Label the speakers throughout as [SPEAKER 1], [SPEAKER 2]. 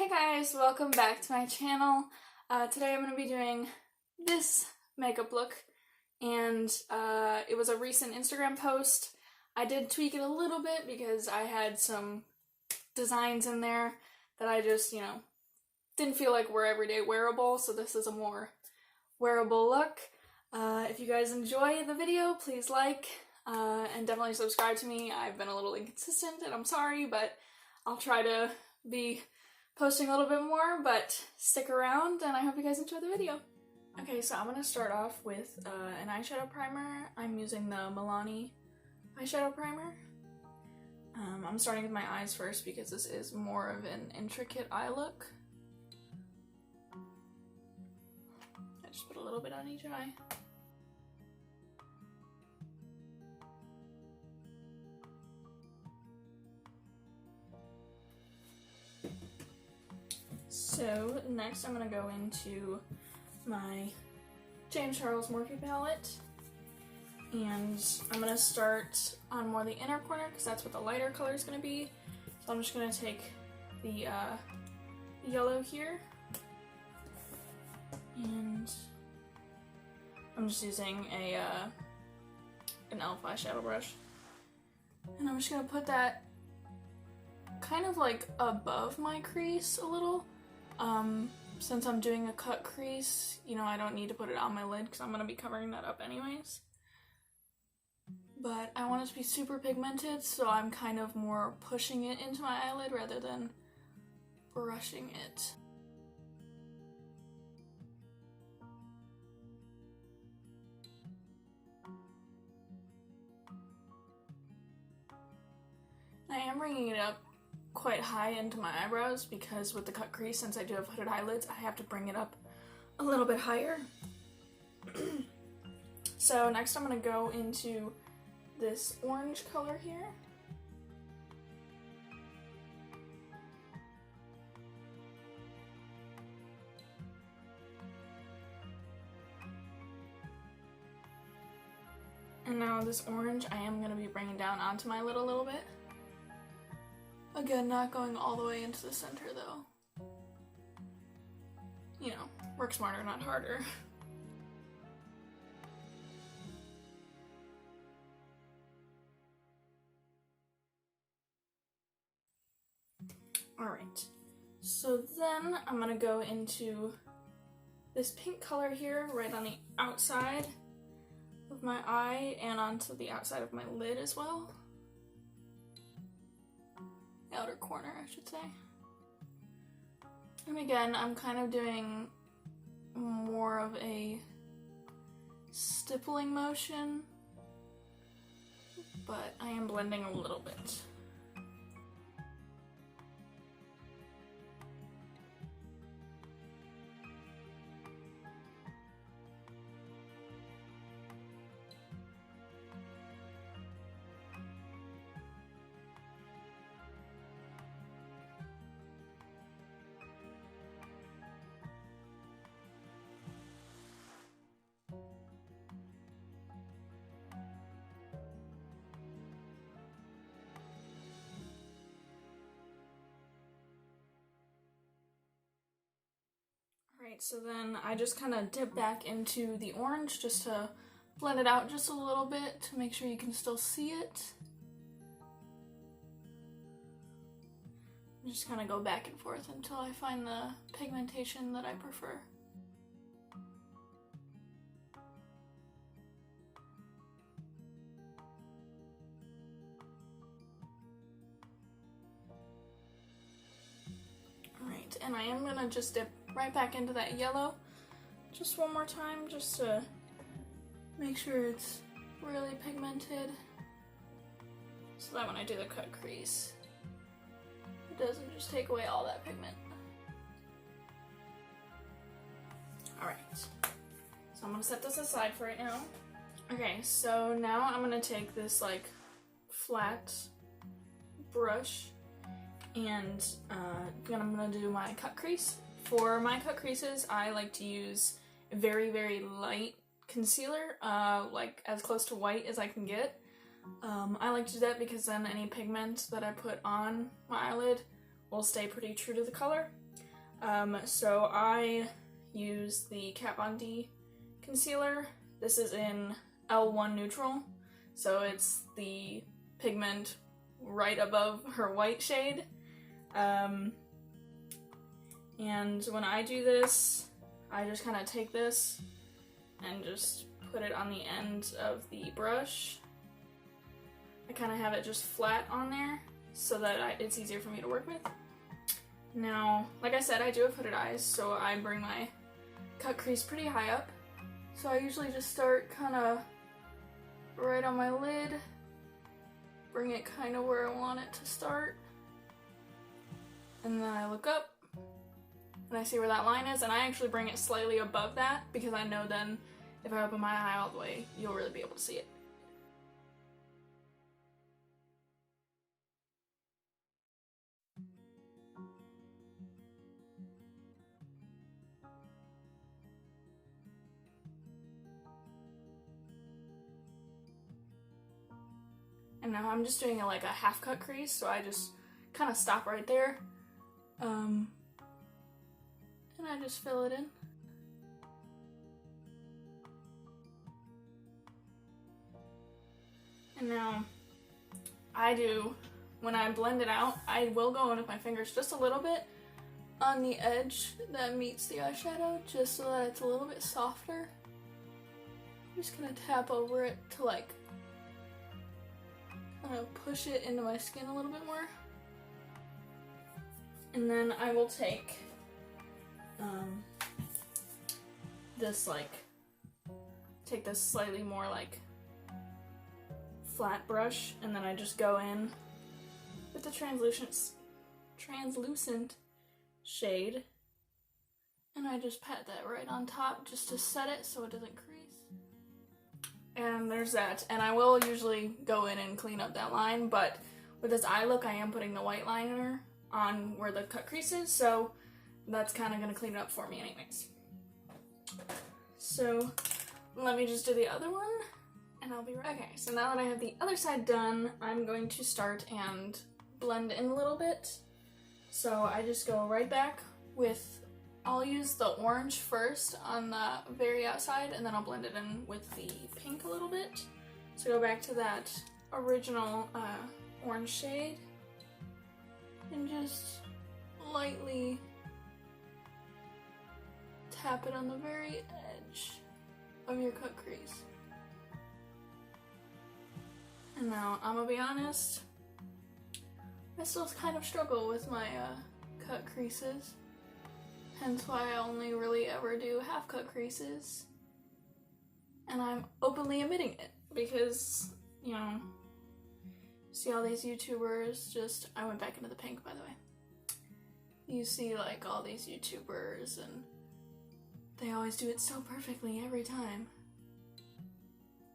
[SPEAKER 1] Hey guys, welcome back to my channel. Today I'm going to be doing this makeup look, and it was a recent Instagram post. I did tweak it a little bit because I had some designs in there that I just, didn't feel like were everyday wearable, so this is a more wearable look. If you guys enjoy the video, please like and definitely subscribe to me. I've been a little inconsistent and I'm sorry, but I'll try to be posting a little bit more, but stick around and I hope you guys enjoy the video. Okay, so I'm going to start off with an eyeshadow primer. I'm using the Milani eyeshadow primer. I'm starting with my eyes first because this is more of an intricate eye look. I just put a little bit on each eye. So next I'm going to go into my James Charles Morphe palette, and I'm going to start on more the inner corner because that's what the lighter color is going to be. So I'm just going to take the yellow here, and I'm just using an e.l.f. eyeshadow brush, and I'm just going to put that kind of like above my crease a little. Since I'm doing a cut crease, I don't need to put it on my lid because I'm going to be covering that up anyways. But I want it to be super pigmented, so I'm kind of more pushing it into my eyelid rather than brushing it. I am bringing it up quite high into my eyebrows because with the cut crease, since I do have hooded eyelids, I have to bring it up a little bit higher. So next I'm going to go into this orange color here. And now this orange I am going to be bringing down onto my lid a little bit. Again, not going all the way into the center though. Work smarter, not harder. Alright, so then I'm gonna go into this pink color here right on the outside of my eye and onto the outside of my lid as well. Outer corner, I should say. And again, I'm kind of doing more of a stippling motion, but I am blending a little bit. Alright, so then I just kind of dip back into the orange just to blend it out just a little bit to make sure you can still see it. Just kind of go back and forth until I find the pigmentation that I prefer. Alright, and I am gonna just dip right back into that yellow just one more time just to make sure it's really pigmented so that when I do the cut crease it doesn't just take away all that pigment. Alright, so I'm gonna set this aside for right now. Okay, so now I'm gonna take this like flat brush and I'm gonna do my cut crease. For my cut creases, I like to use very, very light concealer, like as close to white as I can get. I like to do that because then any pigment that I put on my eyelid will stay pretty true to the color. So I use the Kat Von D concealer. This is in L1 Neutral, so it's the pigment right above her white shade. And when I do this, I just kind of take this and just put it on the end of the brush. I kind of have it just flat on there so that it's easier for me to work with. Now, like I said, I do have hooded eyes, so I bring my cut crease pretty high up. So I usually just start kind of right on my lid, bring it kind of where I want it to start, and then I look up and I see where that line is, and I actually bring it slightly above that because I know then if I open my eye all the way, you'll really be able to see it. And now I'm just doing like a half cut crease, so I just kind of stop right there. And I just fill it in. And now when I blend it out, I will go in with my fingers just a little bit on the edge that meets the eyeshadow, just so that it's a little bit softer. I'm just gonna tap over it to like kind of push it into my skin a little bit more. And then I will take this slightly more like flat brush, and then I just go in with the translucent shade, and I just pat that right on top just to set it so it doesn't crease. And there's that. And I will usually go in and clean up that line, but with this eye look I am putting the white liner on where the cut crease is, so that's kind of going to clean it up for me anyways. So let me just do the other one and I'll be right. Okay, so now that I have the other side done, I'm going to start and blend in a little bit. So I just go right back with, I'll use the orange first on the very outside, and then I'll blend it in with the pink a little bit. So go back to that original orange shade and just lightly tap it on the very edge of your cut crease. And now, I'm gonna be honest, I still kind of struggle with my cut creases. Hence why I only really ever do half cut creases. And I'm openly admitting it because, you know, see all these YouTubers I went back into the pink, by the way. You see like all these YouTubers and they always do it so perfectly every time.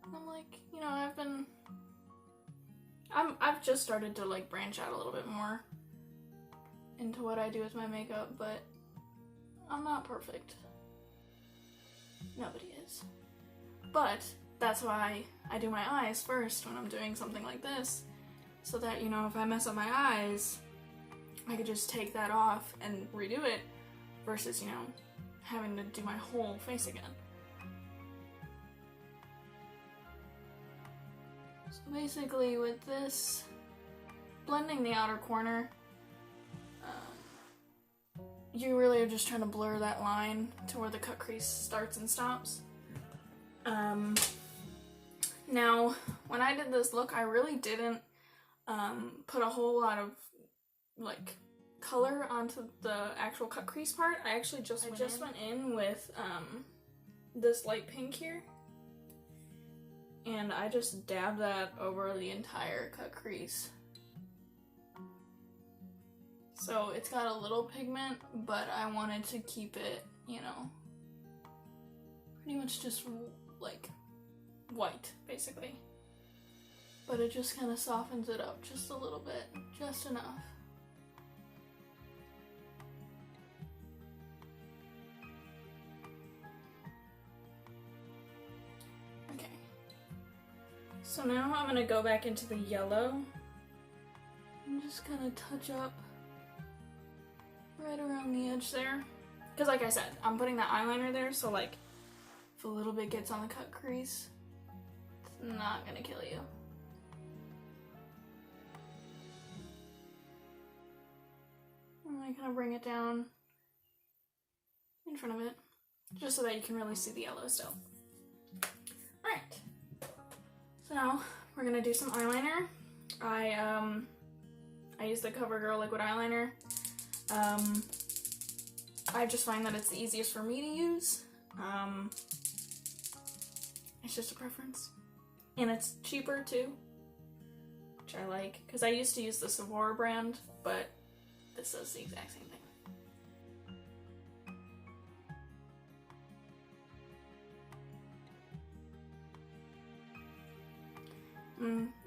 [SPEAKER 1] And I'm like, you know, I've just started to like branch out a little bit more into what I do with my makeup, but I'm not perfect. Nobody is. But that's why I do my eyes first when I'm doing something like this, so that, you know, if I mess up my eyes, I could just take that off and redo it versus, you know, having to do my whole face again. So basically with this, blending the outer corner, you really are just trying to blur that line to where the cut crease starts and stops. Now, when I did this look, I really didn't put a whole lot of like color onto the actual cut crease part. I actually just went in with this light pink here, and I just dabbed that over the entire cut crease. So it's got a little pigment, but I wanted to keep it, you know, pretty much just like white, basically. But it just kind of softens it up just a little bit, just enough. Okay. So now I'm gonna go back into the yellow and just kind of touch up right around the edge there. Because like I said, I'm putting that eyeliner there, so like if a little bit gets on the cut crease, it's not gonna kill you. And I kind of bring it down in front of it, just so that you can really see the yellow still. Alright, so now we're gonna do some eyeliner. I use the CoverGirl liquid eyeliner. I just find that it's the easiest for me to use. It's just a preference. And it's cheaper too, which I like, because I used to use the Sephora brand, but this does the exact same thing.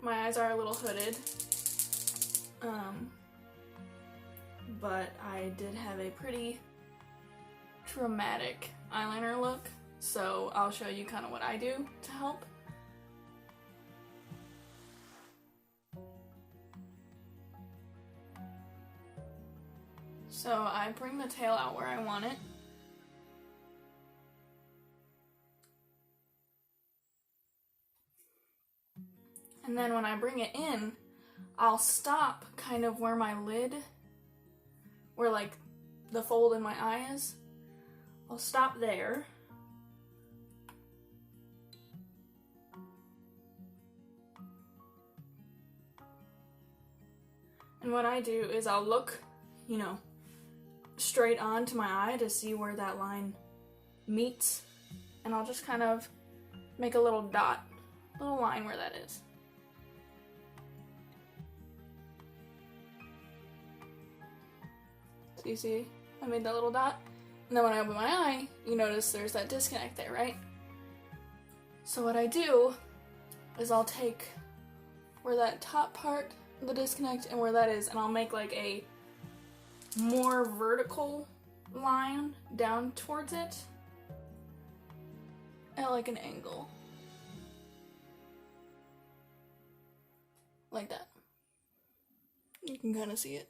[SPEAKER 1] My eyes are a little hooded, but I did have a pretty dramatic eyeliner look, so I'll show you kind of what I do to help. So I bring the tail out where I want it. And then when I bring it in, I'll stop kind of where my lid, where like the fold in my eye is. I'll stop there. And what I do is I'll look, you know, straight on to my eye to see where that line meets. And I'll just kind of make a little dot, little line where that is. So you see, I made that little dot. And then when I open my eye, you notice there's that disconnect there, right? So what I do is I'll take where that top part, the disconnect, and where that is, and I'll make like a more vertical line down towards it at like an angle. Like that. You can kind of see it.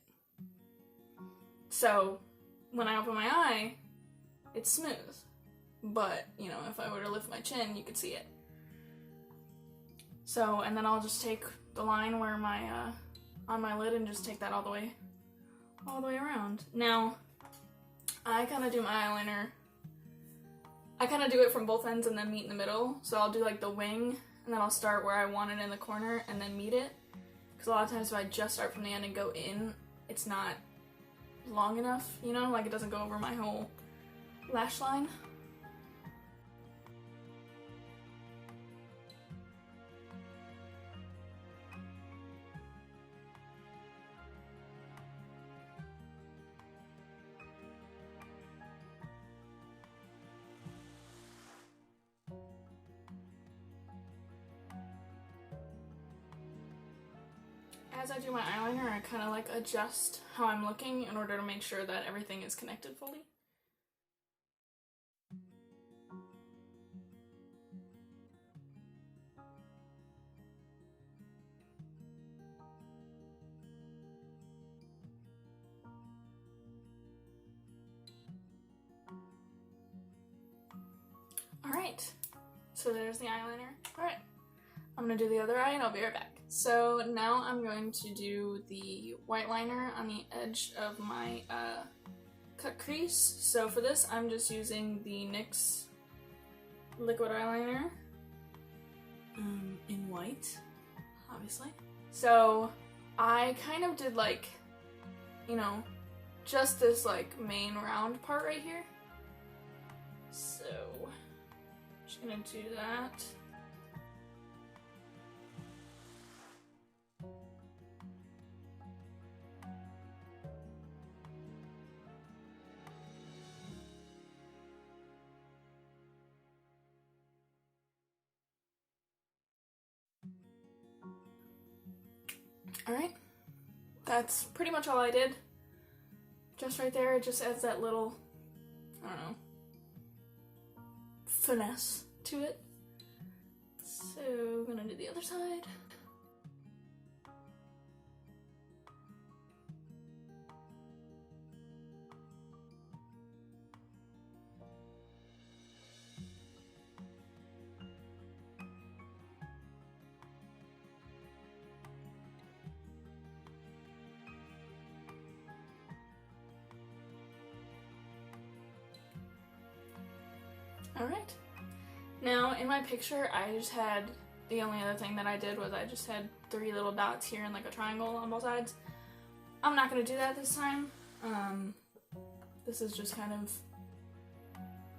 [SPEAKER 1] So when I open my eye, it's smooth. But, you know, if I were to lift my chin, you could see it. So, and then I'll just take the line where my, on my lid and just take that all the way around. Now, I kind of do my eyeliner, I kind of do it from both ends and then meet in the middle. So I'll do like the wing, and then I'll start where I want it in the corner and then meet it. Because a lot of times if I just start from the end and go in, it's not long enough, you know, like it doesn't go over my whole lash line. As I do my eyeliner, I kind of like adjust how I'm looking in order to make sure that everything is connected fully. Alright, so there's the eyeliner. Alright, I'm gonna do the other eye and I'll be right back. So now I'm going to do the white liner on the edge of my cut crease. So for this, I'm just using the NYX liquid eyeliner in white, obviously. So I kind of did like, you know, just this like main round part right here. So I'm just gonna do that. Alright, that's pretty much all I did. Just right there, it just adds that little, I don't know, finesse to it. So, I'm gonna do the other side. Alright. Now, in my picture, the only other thing that I did was I just had 3 little dots here and like a triangle on both sides. I'm not going to do that this time. This is just kind of,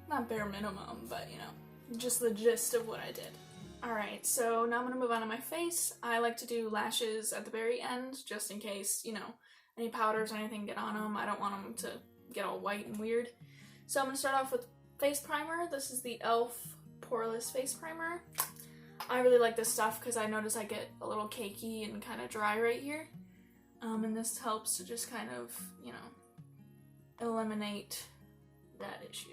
[SPEAKER 1] not bare minimum, but you know, just the gist of what I did. Alright, so now I'm going to move on to my face. I like to do lashes at the very end, just in case, you know, any powders or anything get on them. I don't want them to get all white and weird. So I'm going to start off with face primer. This is the e.l.f. Poreless Face Primer. I really like this stuff because I notice I get a little cakey and kind of dry right here. And this helps to just kind of, you know, eliminate that issue.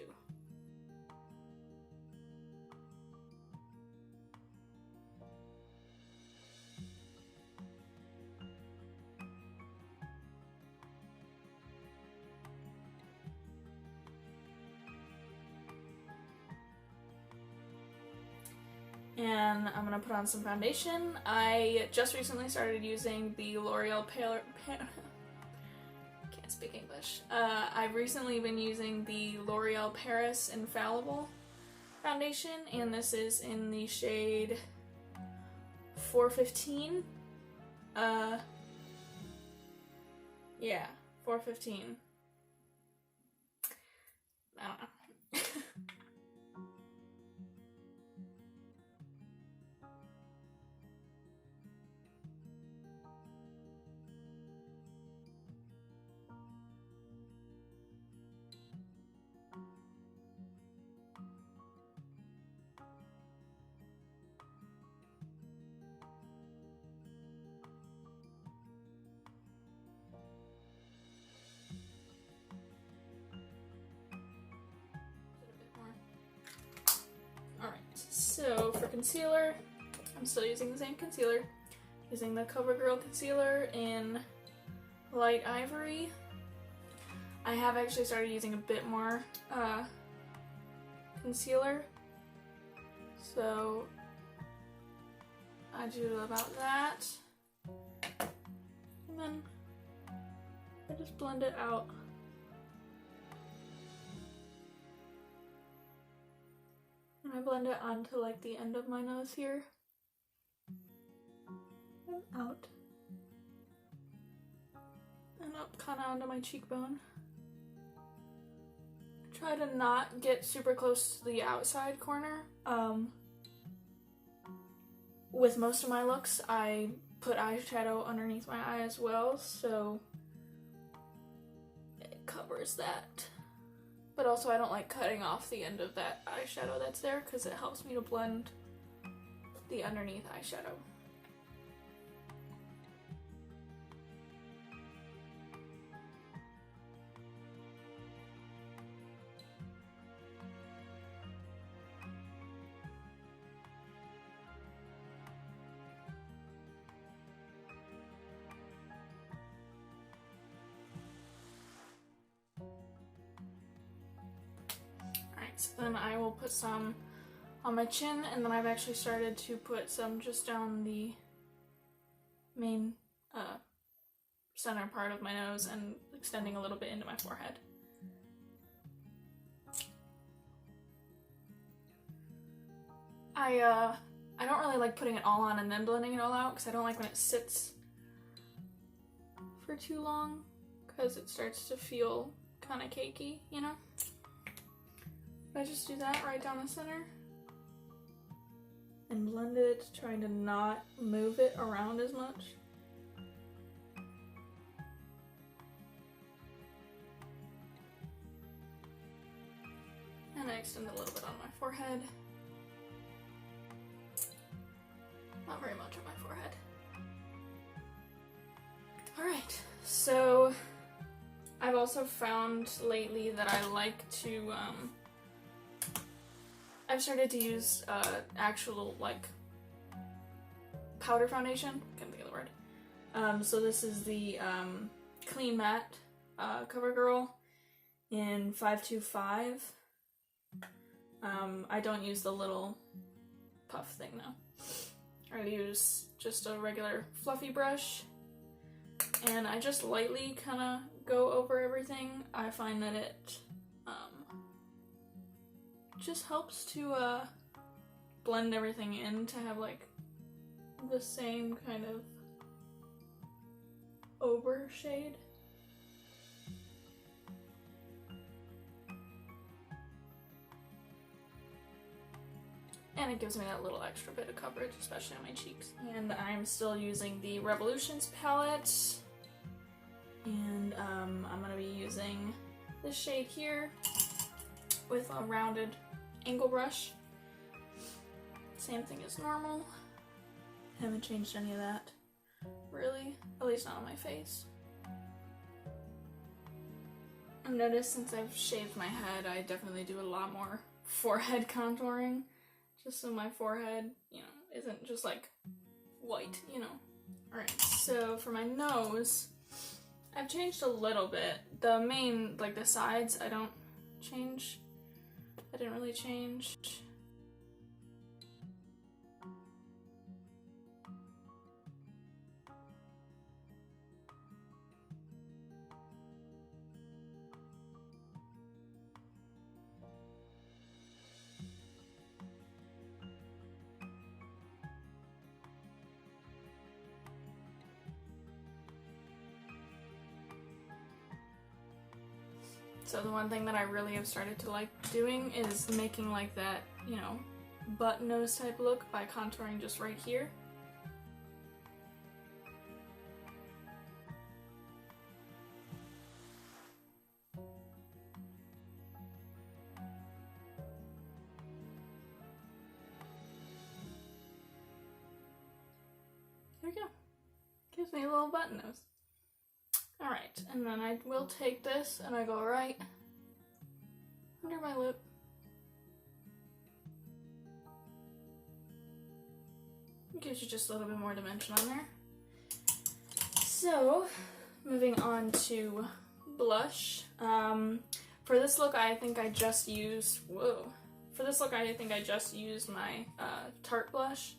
[SPEAKER 1] And I'm gonna put on some foundation. I just recently started using the L'Oreal can't speak English. I've recently been using the L'Oreal Paris Infallible foundation, and this is in the shade 415. Yeah, 415. I don't know. So for concealer, I'm still using the same concealer. Using the CoverGirl concealer in Light Ivory. I have actually started using a bit more concealer. So I do about that. And then I just blend it out. And I blend it onto like the end of my nose here. And out. And up kind of onto my cheekbone. Try to not get super close to the outside corner. With most of my looks, I put eyeshadow underneath my eye as well, so it covers that. But also I don't like cutting off the end of that eyeshadow that's there because it helps me to blend the underneath eyeshadow. So then I will put some on my chin, and then I've actually started to put some just down the main center part of my nose and extending a little bit into my forehead. I don't really like putting it all on and then blending it all out because I don't like when it sits for too long because it starts to feel kind of cakey, you know? I just do that right down the center and blend it, trying to not move it around as much. And I extend a little bit on my forehead. Not very much on my forehead. Alright, so I've also found lately that I like to I've started to use actual, like, powder foundation. Can't think of the word. So this is the Clean Matte CoverGirl in 525. I don't use the little puff thing, though. I use just a regular fluffy brush. And I just lightly kind of go over everything. I find that it just helps to blend everything in to have like the same kind of ochre shade. And it gives me that little extra bit of coverage, especially on my cheeks. And I'm still using the Revolutions palette. And I'm going to be using this shade here with a rounded angle brush. Same thing as normal. Haven't changed any of that, really. At least not on my face. I've noticed since I've shaved my head, I definitely do a lot more forehead contouring. Just so my forehead, you know, isn't just like white, you know. Alright, so for my nose, I've changed a little bit. The main, like the sides, I don't change. I didn't really change. So the one thing that I really have started to like doing is making like that, you know, butt nose type look by contouring just right here. There we go. Gives me a little button nose. Alright, and then I will take this and I go right under my lip. It gives you just a little bit more dimension on there. So, moving on to blush. For this look I think I just used, For this look I think I just used my Tarte blush.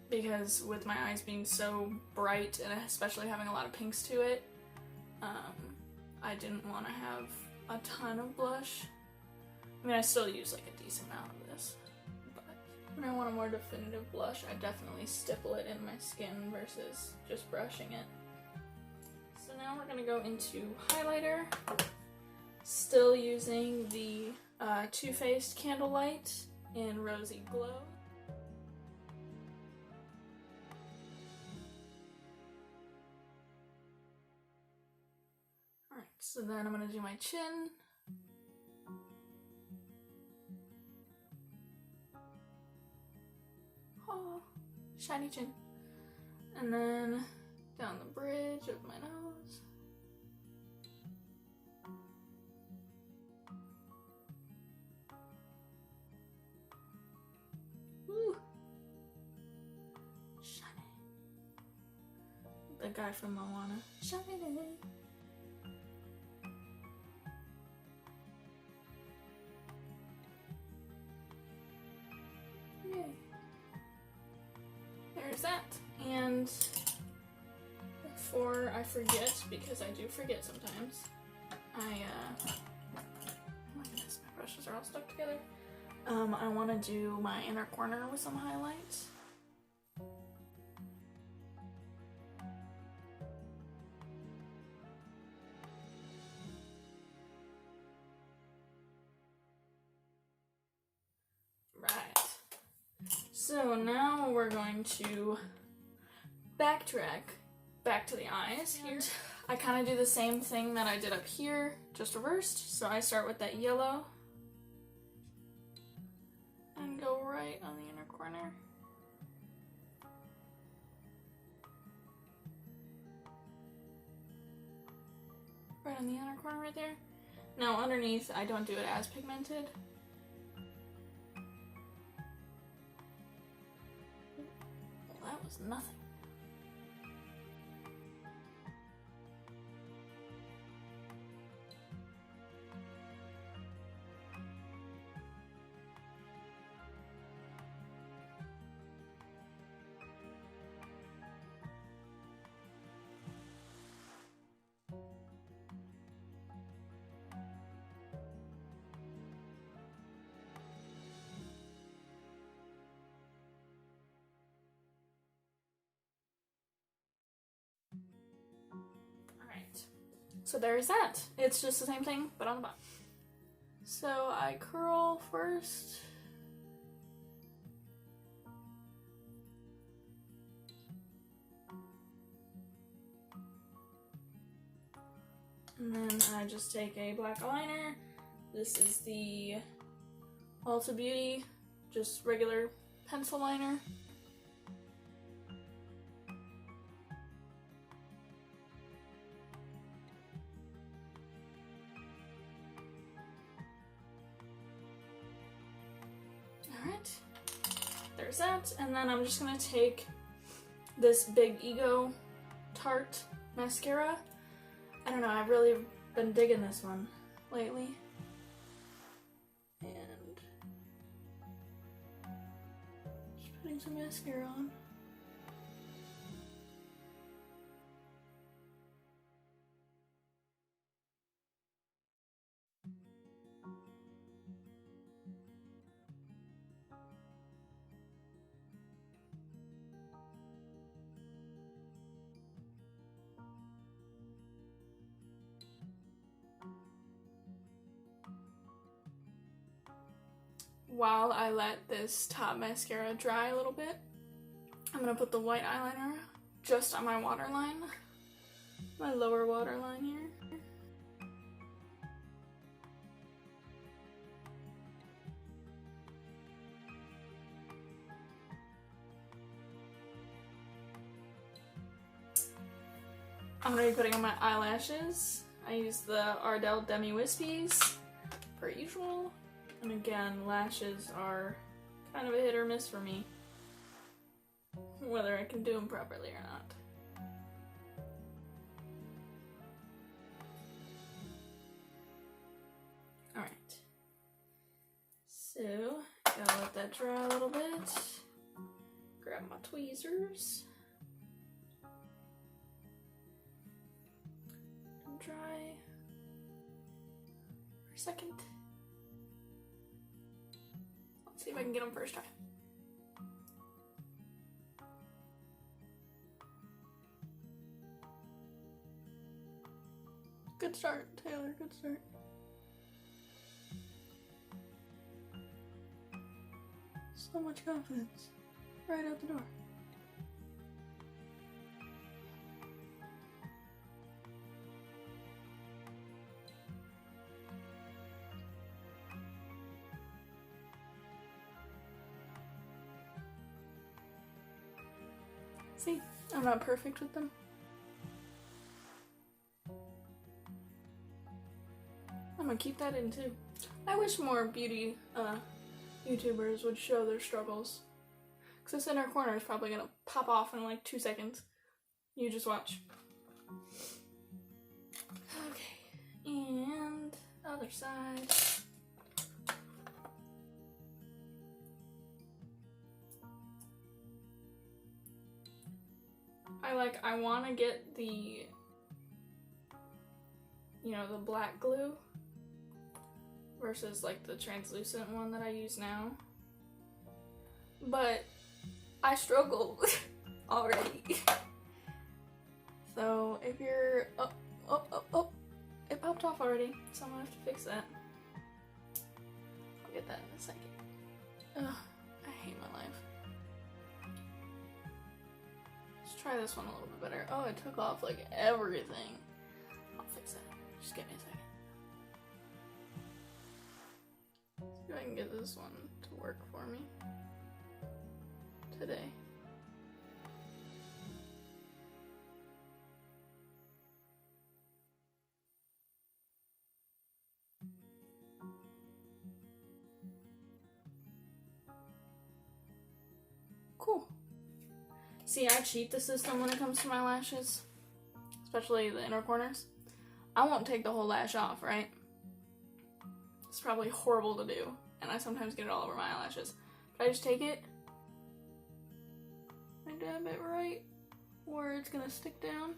[SPEAKER 1] Because with my eyes being so bright and especially having a lot of pinks to it, I didn't want to have a ton of blush. I mean, I still use like a decent amount of this, but when I want a more definitive blush, I definitely stipple it in my skin versus just brushing it. So now we're going to go into highlighter, still using the Too Faced Candlelight in Rosy Glow. So then I'm going to do my chin. Oh, shiny chin. And then down the bridge of my nose. Woo! Shiny. The guy from Moana. Shiny. There's that. And before I forget, because I do forget sometimes, oh my goodness, my brushes are all stuck together. I want to do my inner corner with some highlights. So now we're going to backtrack back to the eyes here. I kind of do the same thing that I did up here, just reversed. So I start with that yellow and go right on the inner corner. Right on the inner corner right there. Now underneath, I don't do it as pigmented. That was nothing. So there's that. It's just the same thing, but on the bottom. So I curl first. And then I just take a black liner. This is the Ulta Beauty, just regular pencil liner. Alright, there's that. And then I'm just gonna take this Big Ego Tarte mascara. I don't know, I've really been digging this one lately. And just putting some mascara on. While I let this top mascara dry a little bit, I'm gonna put the white eyeliner just on my waterline, my lower waterline here. I'm gonna be putting on my eyelashes. I use the Ardell Demi Wispies, per usual. And again, lashes are kind of a hit or miss for me, whether I can do them properly or not. Alright, so gotta let that dry a little bit. Grab my tweezers. And dry for a second. See if I can get them first try. Good start, Taylor, good start. So much confidence. Right out the door. See, I'm not perfect with them. I'm gonna keep that in too. I wish more beauty YouTubers would show their struggles. Because this inner corner is probably gonna pop off in like 2 seconds. You just watch. Okay, and other side. I want to get the, you know, the black glue versus like the translucent one that I use now. But I struggle already. So if you're, oh, it popped off already, so I'm gonna have to fix that. I'll get that in a second. Ugh, I hate my life. Let's try this one a little bit better. Oh, it took off like everything. I'll fix it. Just give me a second. See if I can get this one to work for me today. Cool. See, I cheat the system when it comes to my lashes, especially the inner corners. I won't take the whole lash off, right? It's probably horrible to do, and I sometimes get it all over my eyelashes. But I just take it, I dab it right where it's gonna stick down,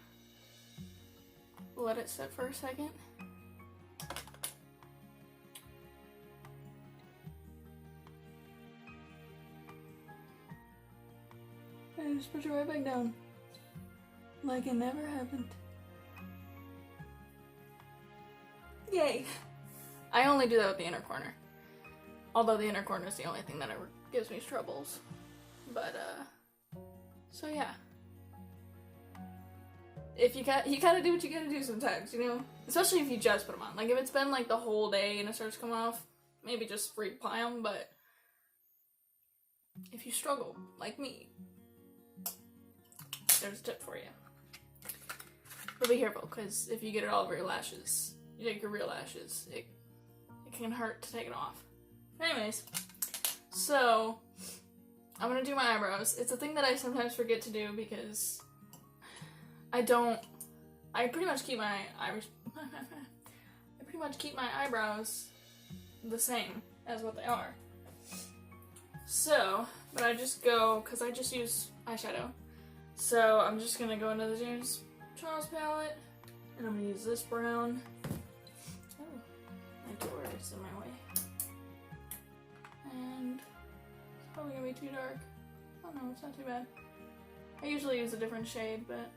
[SPEAKER 1] let it set for a second. And just push it right back down. Like it never happened. Yay! I only do that with the inner corner. Although the inner corner is the only thing that ever gives me troubles. But, so yeah. If you gotta do what you gotta do sometimes, you know? Especially if you just put them on. Like, if it's been, like, the whole day and it starts to come off, maybe just reapply them, but if you struggle, like me, there's a tip for you. But be careful, because if you get it all over your lashes, you take your real lashes, it can hurt to take it off. Anyways, so I'm gonna do my eyebrows. It's a thing that I sometimes forget to do because I pretty much keep my eyebrows the same as what they are. So, but I just go, because I just use eyeshadow. So I'm just gonna go into the James Charles palette, and I'm gonna use this brown. Oh, my door is in my way. And it's probably gonna be too dark. Oh no, it's not too bad. I usually use a different shade, but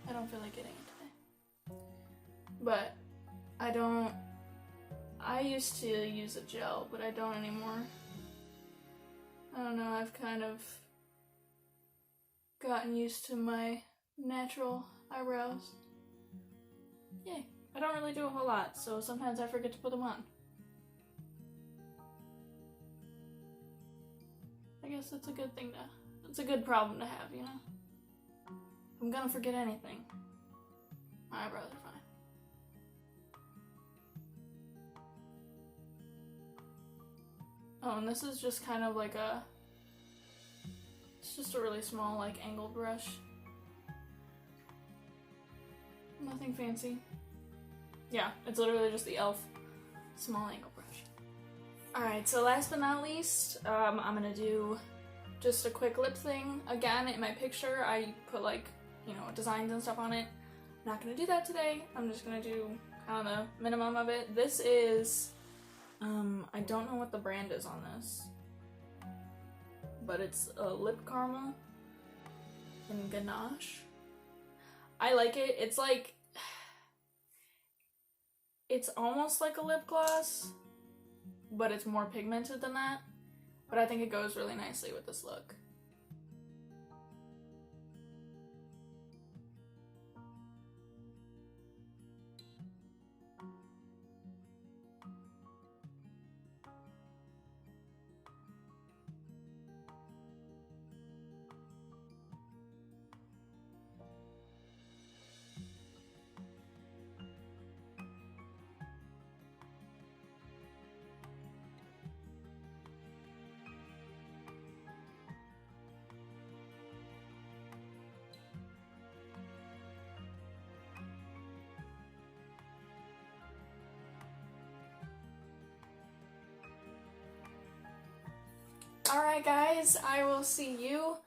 [SPEAKER 1] I don't feel like getting it today. But I used to use a gel, but I don't anymore. I don't know, I've kind of gotten used to my natural eyebrows. Yay. I don't really do a whole lot, so sometimes I forget to put them on. I guess that's a good thing it's a good problem to have, you know? If I'm gonna forget anything, my eyebrows are fine. Oh, and this is just kind of like it's just a really small, like, angled brush. Nothing fancy. Yeah, it's literally just the e.l.f. small angle brush. Alright, so last but not least, I'm gonna do just a quick lip thing. Again, in my picture, I put, like, you know, designs and stuff on it. I'm not gonna do that today. I'm just gonna do kind of the minimum of it. This is, I don't know what the brand is on this, but it's a lip caramel in ganache. I like it. It's like, it's almost like a lip gloss, but it's more pigmented than that. But I think it goes really nicely with this look. Alright guys, I will see you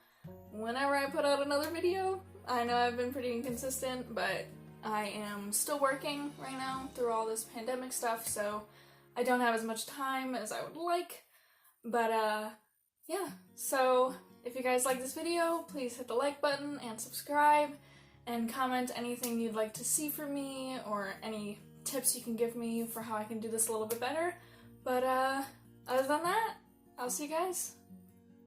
[SPEAKER 1] whenever I put out another video. I know I've been pretty inconsistent, but I am still working right now through all this pandemic stuff, so I don't have as much time as I would like. But yeah, so if you guys like this video, please hit the like button and subscribe, and comment anything you'd like to see from me, or any tips you can give me for how I can do this a little bit better. But other than that, I'll see you guys